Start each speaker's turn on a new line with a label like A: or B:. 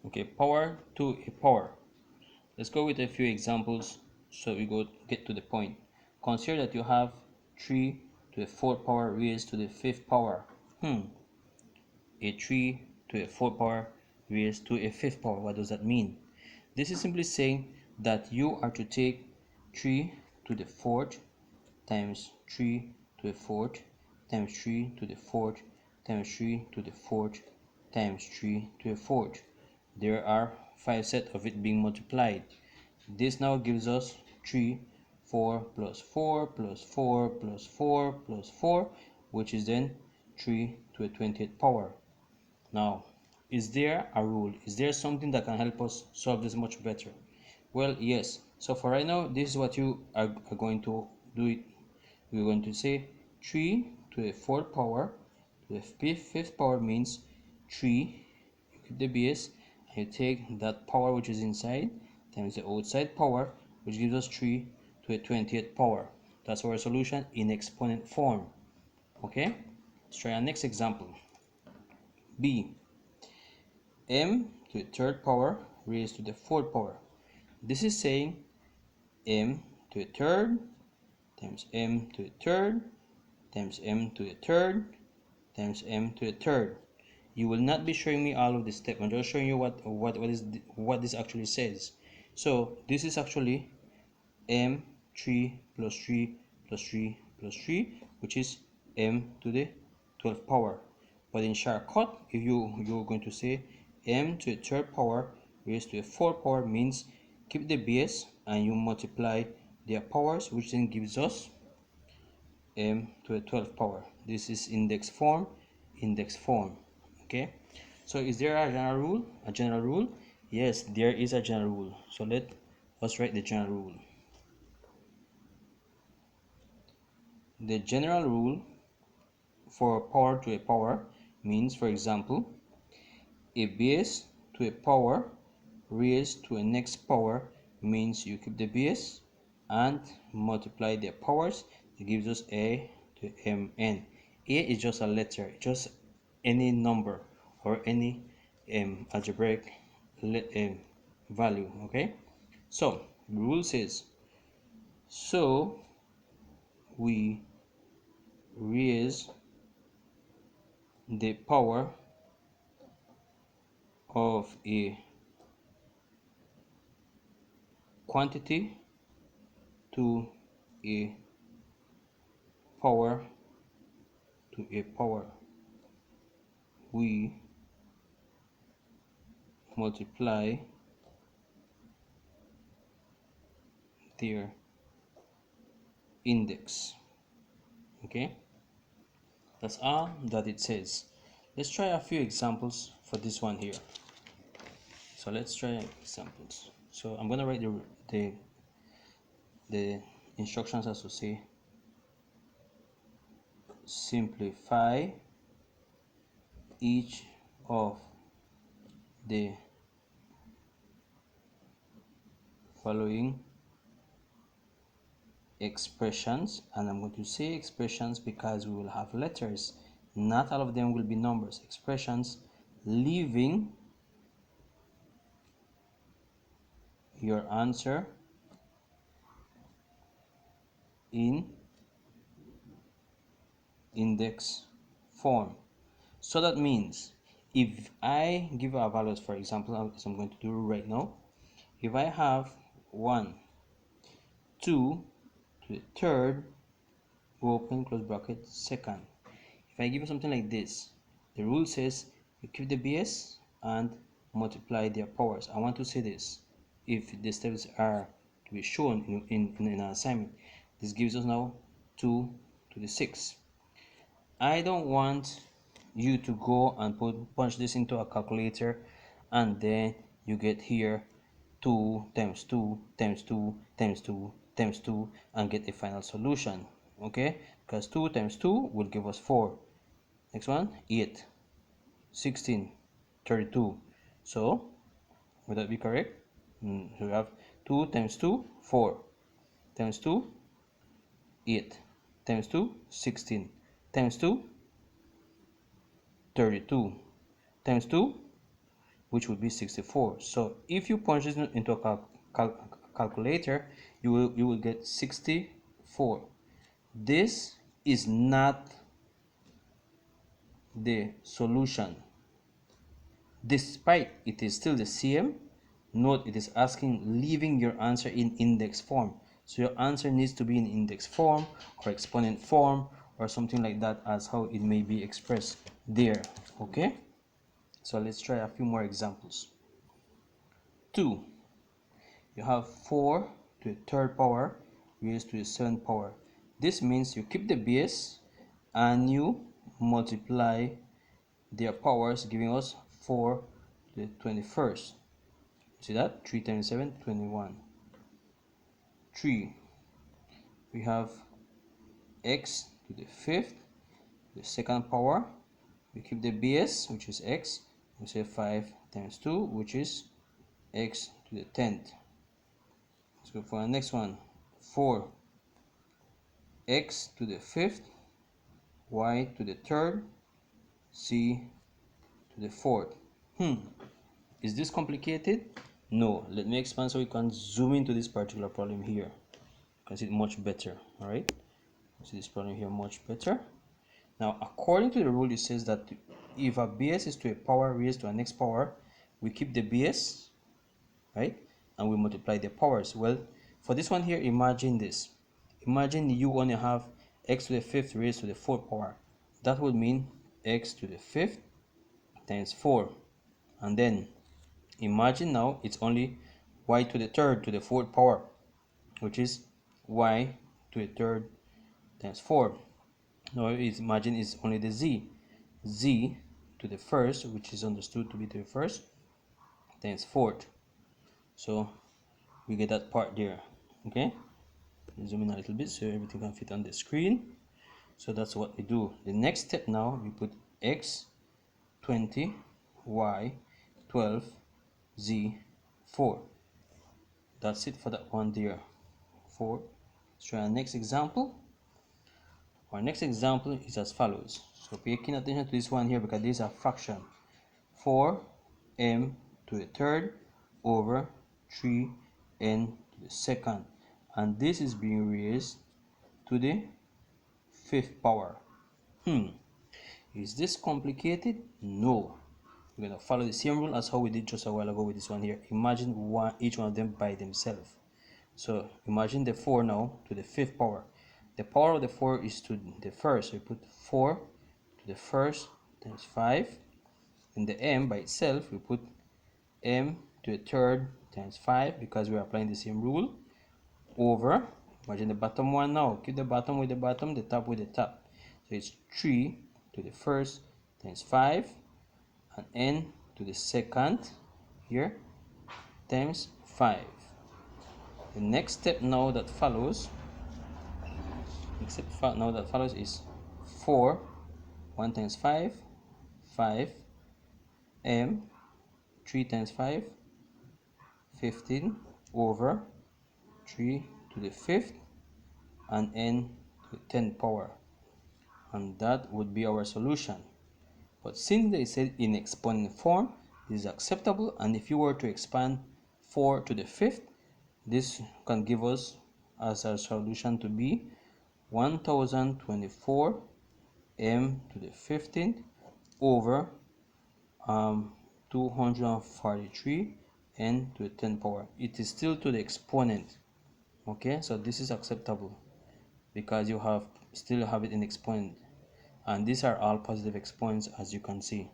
A: Okay, power to a power. Let's go with a few examples so we get to the point. Consider that you have 3 to the 4th power raised to the 5th power. A 3 to a 4th power raised to a 5th power. What does that mean? This is simply saying that you are to take 3 to the 4th times 3 to the 4th times 3 to the 4th times 3 to the 4th times 3 to the 4th. There are 5 sets of it being multiplied. This now gives us 3, 4 plus 4 plus 4 plus 4 plus 4, which is then 3 to the 20th power. Now, is there a rule? Is there something that can help us solve this much better? Well, yes. So for right now, this is what you are going to do it. We're going to say 3 to the 4th power to the 5th power means 3, you keep the base, and you take that power which is inside times the outside power, which gives us 3 to the 20th power. That's our solution in exponent form. Okay, let's try our next example. B, m to the 3rd power raised to the 4th power. This is saying m to the 3rd times m to the 3rd times m to the 3rd times m to the 3rd. You will not be showing me all of this step. I'm just showing you what this actually says. So this is actually m3 plus 3 plus 3 plus 3, which is m to the 12th power. But in shortcut, if you're going to say m to the 3rd power raised to the 4th power means keep the base and you multiply their powers, which then gives us m to the 12th power. This is index form. Okay, so is there a general rule? Yes, there is a general rule. So let us write the general rule. The general rule for power to a power means, for example, a base to a power raised to a next power means you keep the base and multiply their powers. It gives us a to mn. A is just a letter, just any number or any algebraic value. Okay, so the rule says, so we raise the power of a quantity to a power to a power. We multiply their index. Okay, that's all that it says. Let's try a few examples for this one here. So let's try examples. So I'm gonna write the instructions as to say simplify each of the following expressions, and I'm going to say expressions because we will have letters, not all of them will be numbers. Expressions, leaving your answer in index form. So that means if I give our values, for example, as I'm going to do right now, if I have 1, 2 to the 3rd, open close bracket, second. If I give you something like this, the rule says you keep the base and multiply their powers. I want to say this, if the steps are to be shown in an assignment, this gives us now 2 to the 6. I don't want you to go and punch this into a calculator and then you get here 2 times 2 times 2 times 2 times 2 and get a final solution. Okay, because 2 times 2 will give us 4. Next one, 8, 16, 32. So would that be correct? So we have 2 times 2, 4, times 2, 8, times 2, 16, times 2, 32, times 2, which would be 64. So if you punch this into a calculator, you will get 64. This is not the solution. Despite it is still the same, note it is asking leaving your answer in index form. So your answer needs to be in index form or exponent form or something like that, as how it may be expressed there. Okay, so let's try a few more examples. 2. You have 4 to the third power raised to the 7th power. This means you keep the base and you multiply their powers, giving us 4 to the 21st. See that? 3 times 7, 21. 3. We have x to the 5th, the 2nd power. We keep the base, which is x. We say 5 times 2, which is x to the 10th. Let's go for the next one. 4. X to the 5th, y to the 3rd, z to the 4th. Is this complicated? No. Let me expand so we can zoom into this particular problem here. You can see it much better. Alright, see this problem here much better. Now, according to the rule, it says that if a base is to a power raised to a next power, we keep the base, right, and we multiply the powers. Well, for this one here, imagine this. Imagine you only have x to the 5th raised to the 4th power. That would mean x to the 5th times 4. And then imagine now it's only y to the 3rd to the 4th power, which is y to the 3rd times 4. Now imagine it's only the z to the 1st, which is understood to be to the 1st, times 4th. So we get that part there. Okay, zoom in a little bit so everything can fit on the screen. So that's what we do. The next step now, we put x 20, y 12, z 4. That's it for that one there. 4. Let's try our next example. Our next example is as follows. So pay keen attention to this one here because this is a fraction. 4m to the 3rd over 3n to the 2nd, and this is being raised to the 5th power. Is this complicated? No. We're going to follow the same rule as how we did just a while ago with this one here. Imagine each one of them by themselves. So imagine the 4 now to the 5th power. The power of the 4 is to the 1st. So we put 4 to the 1st times 5. In the m by itself, we put m to the 3rd times 5 because we're applying the same rule, over, imagine the bottom one now, keep the bottom with the bottom, the top with the top. So it's 3 to the 1st times 5, and n to the 2nd here times 5. The next step now that follows, is 4, 1 times 5, 5, m, 3 times 5, 15 over 3 to the 5th and n to the 10th power, and that would be our solution. But since they said in exponent form, this is acceptable, and if you were to expand 4 to the 5th, this can give us as our solution to be 1024 m to the 15th over 243 n to the 10th power. It is still to the exponent. Okay, so this is acceptable because you still have it in exponent, and these are all positive exponents as you can see.